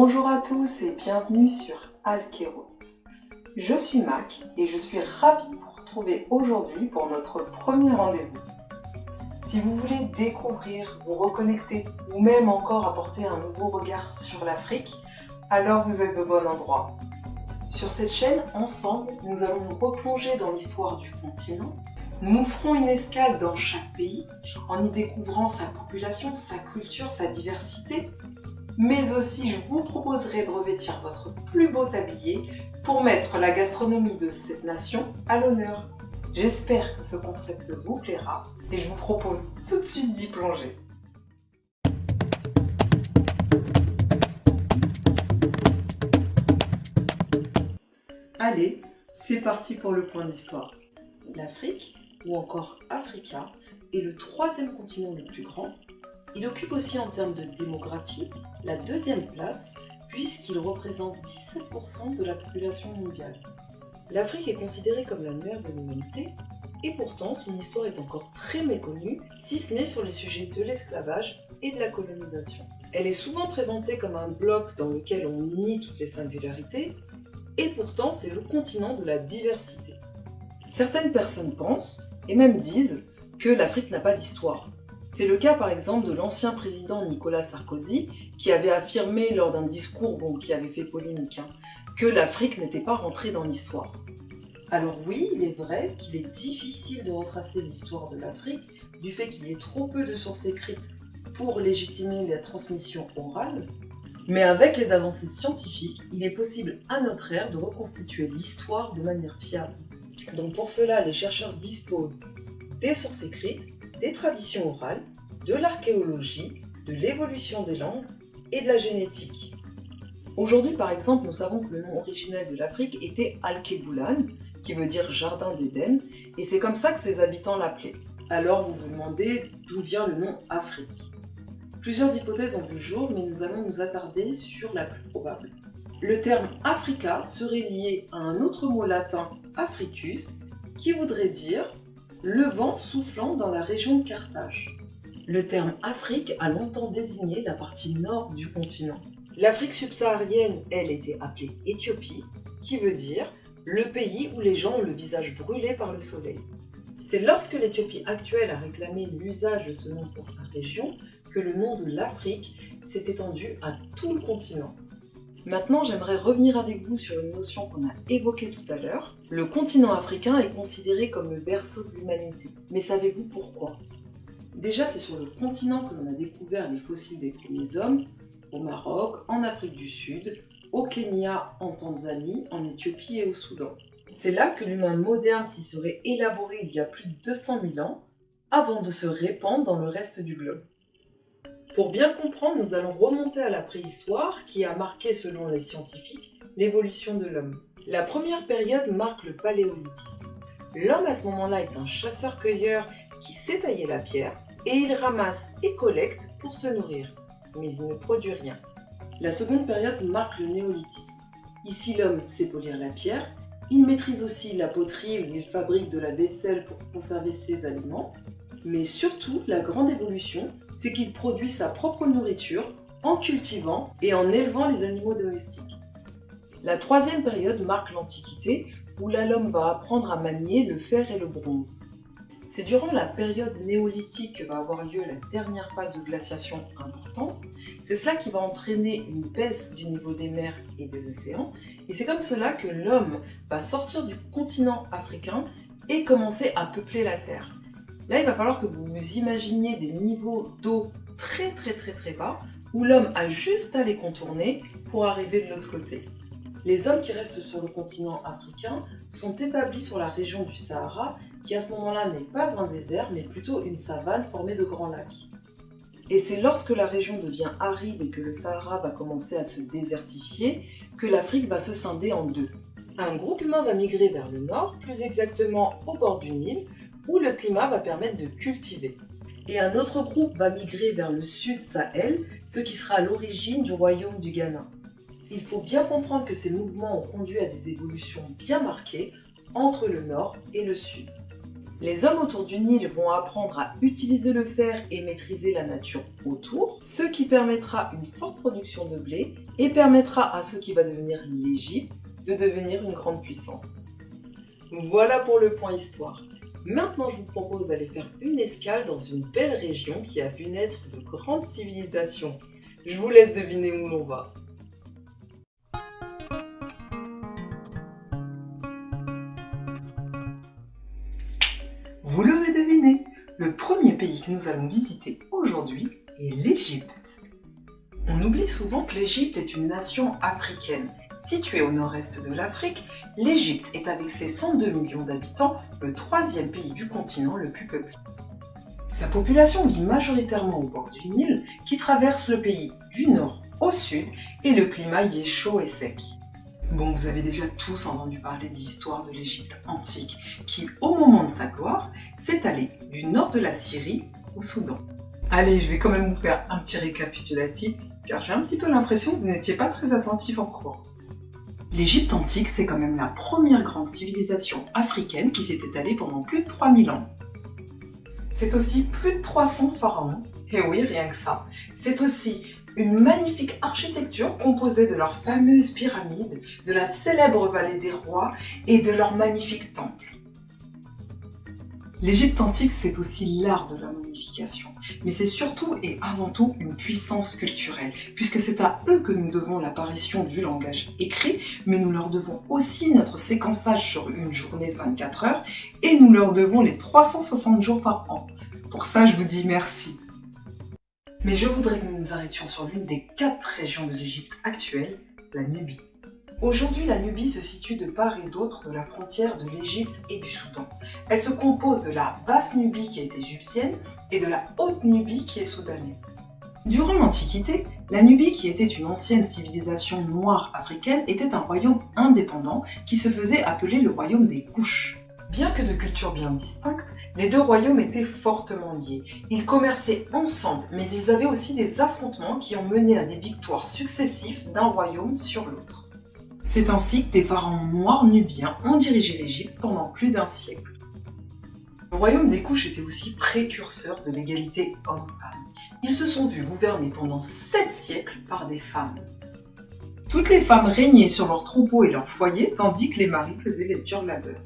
Bonjour à tous et bienvenue sur Alkeroute. Je suis Mac et je suis ravie de vous retrouver aujourd'hui pour notre premier rendez-vous. Si vous voulez découvrir, vous reconnecter ou même encore apporter un nouveau regard sur l'Afrique, alors vous êtes au bon endroit. Sur cette chaîne, ensemble, nous allons nous replonger dans l'histoire du continent. Nous ferons une escale dans chaque pays en y découvrant sa population, sa culture, sa diversité. Mais aussi, je vous proposerai de revêtir votre plus beau tablier pour mettre la gastronomie de cette nation à l'honneur. J'espère que ce concept vous plaira et je vous propose tout de suite d'y plonger. Allez, c'est parti pour le point d'histoire. L'Afrique, ou encore Africa, est le troisième continent le plus grand. Il occupe aussi en termes de démographie la deuxième place puisqu'il représente 17% de la population mondiale. L'Afrique est considérée comme la mère de l'humanité et pourtant son histoire est encore très méconnue, si ce n'est sur les sujets de l'esclavage et de la colonisation. Elle est souvent présentée comme un bloc dans lequel on nie toutes les singularités et pourtant c'est le continent de la diversité. Certaines personnes pensent, et même disent, que l'Afrique n'a pas d'histoire. C'est le cas par exemple de l'ancien président Nicolas Sarkozy qui avait affirmé lors d'un discours qui avait fait polémique que l'Afrique n'était pas rentrée dans l'histoire. Alors oui, il est vrai qu'il est difficile de retracer l'histoire de l'Afrique du fait qu'il y ait trop peu de sources écrites pour légitimer la transmission orale, mais avec les avancées scientifiques, il est possible à notre ère de reconstituer l'histoire de manière fiable. Donc pour cela, les chercheurs disposent des sources écrites, des traditions orales, de l'archéologie, de l'évolution des langues et de la génétique. Aujourd'hui, par exemple, nous savons que le nom originel de l'Afrique était Alkebulan, qui veut dire jardin d'Éden, et c'est comme ça que ses habitants l'appelaient. Alors vous vous demandez d'où vient le nom Afrique. Plusieurs hypothèses ont vu le jour, mais nous allons nous attarder sur la plus probable. Le terme Africa serait lié à un autre mot latin, Africus, qui voudrait dire le vent soufflant dans la région de Carthage. Le terme Afrique a longtemps désigné la partie nord du continent. L'Afrique subsaharienne, elle, était appelée Éthiopie, qui veut dire le pays où les gens ont le visage brûlé par le soleil. C'est lorsque l'Éthiopie actuelle a réclamé l'usage de ce nom pour sa région que le nom de l'Afrique s'est étendu à tout le continent. Maintenant, j'aimerais revenir avec vous sur une notion qu'on a évoquée tout à l'heure. Le continent africain est considéré comme le berceau de l'humanité. Mais savez-vous pourquoi ? Déjà, c'est sur le continent que l'on a découvert les fossiles des premiers hommes, au Maroc, en Afrique du Sud, au Kenya, en Tanzanie, en Éthiopie et au Soudan. C'est là que l'humain moderne s'y serait élaboré il y a plus de 200 000 ans, avant de se répandre dans le reste du globe. Pour bien comprendre, nous allons remonter à la préhistoire qui a marqué, selon les scientifiques, l'évolution de l'homme. La première période marque le paléolithisme. L'homme à ce moment-là est un chasseur-cueilleur qui sait tailler la pierre et il ramasse et collecte pour se nourrir, mais il ne produit rien. La seconde période marque le néolithisme. Ici, l'homme sait polir la pierre, il maîtrise aussi la poterie où il fabrique de la vaisselle pour conserver ses aliments. Mais surtout, la grande évolution, c'est qu'il produit sa propre nourriture en cultivant et en élevant les animaux domestiques. La troisième période marque l'Antiquité, où là l'homme va apprendre à manier le fer et le bronze. C'est durant la période néolithique que va avoir lieu la dernière phase de glaciation importante. C'est cela qui va entraîner une baisse du niveau des mers et des océans. Et c'est comme cela que l'homme va sortir du continent africain et commencer à peupler la Terre. Là, il va falloir que vous vous imaginiez des niveaux d'eau très bas où l'homme a juste à les contourner pour arriver de l'autre côté. Les hommes qui restent sur le continent africain sont établis sur la région du Sahara qui à ce moment-là n'est pas un désert mais plutôt une savane formée de grands lacs. Et c'est lorsque la région devient aride et que le Sahara va commencer à se désertifier que l'Afrique va se scinder en deux. Un groupe humain va migrer vers le nord, plus exactement au bord du Nil, où le climat va permettre de cultiver. Et un autre groupe va migrer vers le sud Sahel, ce qui sera à l'origine du royaume du Ghana. Il faut bien comprendre que ces mouvements ont conduit à des évolutions bien marquées entre le nord et le sud. Les hommes autour du Nil vont apprendre à utiliser le fer et maîtriser la nature autour, ce qui permettra une forte production de blé et permettra à ce qui va devenir l'Égypte de devenir une grande puissance. Voilà pour le point histoire. Maintenant, je vous propose d'aller faire une escale dans une belle région qui a vu naître de grandes civilisations. Je vous laisse deviner où l'on va. Vous l'aurez deviné, le premier pays que nous allons visiter aujourd'hui est l'Égypte. On oublie souvent que l'Égypte est une nation africaine. Située au nord-est de l'Afrique, l'Égypte est avec ses 102 millions d'habitants le troisième pays du continent le plus peuplé. Sa population vit majoritairement au bord du Nil qui traverse le pays du nord au sud et le climat y est chaud et sec. Bon, vous avez déjà tous entendu parler de l'histoire de l'Égypte antique qui, au moment de sa gloire, s'étalait du nord de la Syrie au Soudan. Allez, je vais quand même vous faire un petit récapitulatif car j'ai un petit peu l'impression que vous n'étiez pas très attentifs en cours. L'Égypte antique, c'est quand même la première grande civilisation africaine qui s'est étalée pendant plus de 3000 ans. C'est aussi plus de 300 pharaons, et oui, rien que ça. C'est aussi une magnifique architecture composée de leurs fameuses pyramides, de la célèbre vallée des rois et de leurs magnifiques temples. L'Égypte antique, c'est aussi l'art de la momification, mais c'est surtout et avant tout une puissance culturelle, puisque c'est à eux que nous devons l'apparition du langage écrit, mais nous leur devons aussi notre séquençage sur une journée de 24 heures, et nous leur devons les 360 jours par an. Pour ça, je vous dis merci. Mais je voudrais que nous nous arrêtions sur l'une des 4 régions de l'Égypte actuelle, la Nubie. Aujourd'hui, la Nubie se situe de part et d'autre de la frontière de l'Égypte et du Soudan. Elle se compose de la basse Nubie qui est égyptienne et de la haute Nubie qui est soudanaise. Durant l'Antiquité, la Nubie, qui était une ancienne civilisation noire africaine, était un royaume indépendant qui se faisait appeler le royaume des Couches. Bien que de cultures bien distinctes, les deux royaumes étaient fortement liés. Ils commerçaient ensemble, mais ils avaient aussi des affrontements qui ont mené à des victoires successives d'un royaume sur l'autre. C'est ainsi que des pharaons noirs nubiens ont dirigé l'Égypte pendant plus d'un siècle. Le royaume des Couches était aussi précurseur de l'égalité homme-femme. Ils se sont vus gouverner pendant 7 siècles par des femmes. Toutes les femmes régnaient sur leurs troupeaux et leurs foyers, tandis que les maris faisaient les durs labeurs.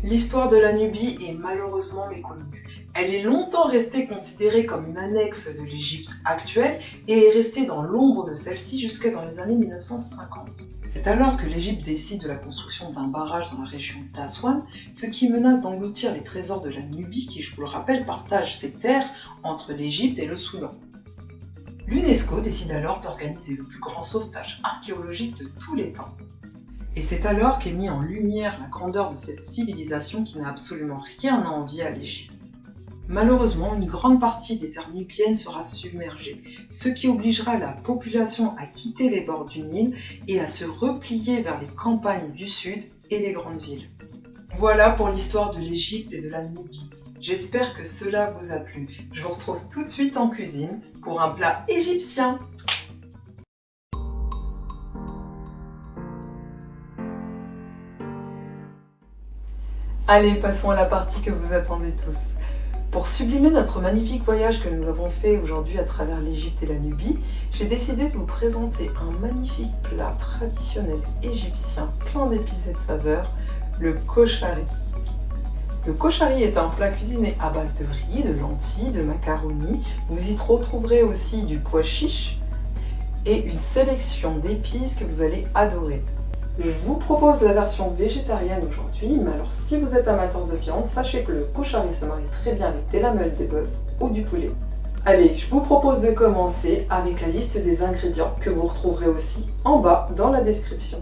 L'histoire de la Nubie est malheureusement méconnue. Elle est longtemps restée considérée comme une annexe de l'Égypte actuelle et est restée dans l'ombre de celle-ci jusqu'à dans les années 1950. C'est alors que l'Égypte décide de la construction d'un barrage dans la région d'Aswan, ce qui menace d'engloutir les trésors de la Nubie qui, je vous le rappelle, partage ses terres entre l'Égypte et le Soudan. L'UNESCO décide alors d'organiser le plus grand sauvetage archéologique de tous les temps. Et c'est alors qu'est mis en lumière la grandeur de cette civilisation qui n'a absolument rien à envier à l'Égypte. Malheureusement, une grande partie des terres nubiennes sera submergée, ce qui obligera la population à quitter les bords du Nil et à se replier vers les campagnes du sud et les grandes villes. Voilà pour l'histoire de l'Égypte et de la Nubie. J'espère que cela vous a plu. Je vous retrouve tout de suite en cuisine pour un plat égyptien. Allez, passons à la partie que vous attendez tous. Pour sublimer notre magnifique voyage que nous avons fait aujourd'hui à travers l'Égypte et la Nubie, j'ai décidé de vous présenter un magnifique plat traditionnel égyptien plein d'épices et de saveurs, le koshari. Le koshari est un plat cuisiné à base de riz, de lentilles, de macaronis. Vous y retrouverez aussi du pois chiche et une sélection d'épices que vous allez adorer. Je vous propose la version végétarienne aujourd'hui, mais alors si vous êtes amateur de viande, sachez que le koshari se marie très bien avec des lamelles de bœuf ou du poulet. Allez, je vous propose de commencer avec la liste des ingrédients que vous retrouverez aussi en bas dans la description.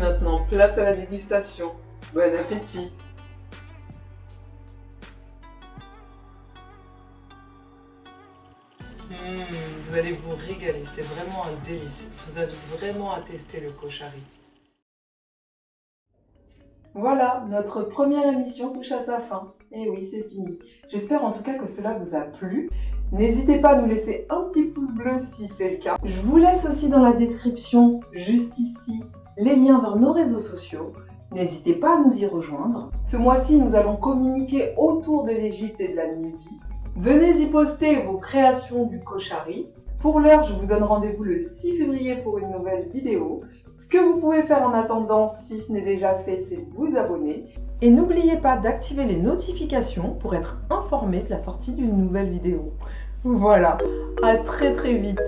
maintenant, place à la dégustation. Bon appétit! Vous allez vous régaler, c'est vraiment un délice. Je vous invite vraiment à tester le koshari. Voilà, notre première émission touche à sa fin. Et oui, c'est fini. J'espère en tout cas que cela vous a plu. N'hésitez pas à nous laisser un petit pouce bleu si c'est le cas. Je vous laisse aussi dans la description, juste ici, les liens vers nos réseaux sociaux. N'hésitez pas à nous y rejoindre. Ce mois-ci, nous allons communiquer autour de l'Égypte et de la Nubie. Venez y poster vos créations du koshari. Pour l'heure, je vous donne rendez-vous le 6 février pour une nouvelle vidéo. Ce que vous pouvez faire en attendant, si ce n'est déjà fait, c'est vous abonner. Et n'oubliez pas d'activer les notifications pour être informé de la sortie d'une nouvelle vidéo. Voilà, à très vite.